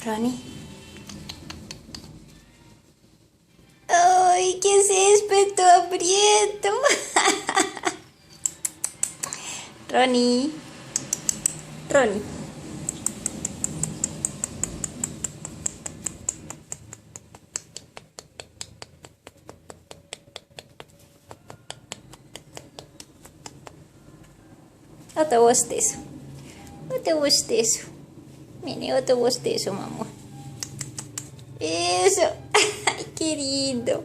Ronnie. ¡Ay, qué césped todo aprieto! Ronnie. Ronnie. Otro bostezo. Otro bostezo. Mire, otro bostezo, mamá. Eso. Ay, qué lindo.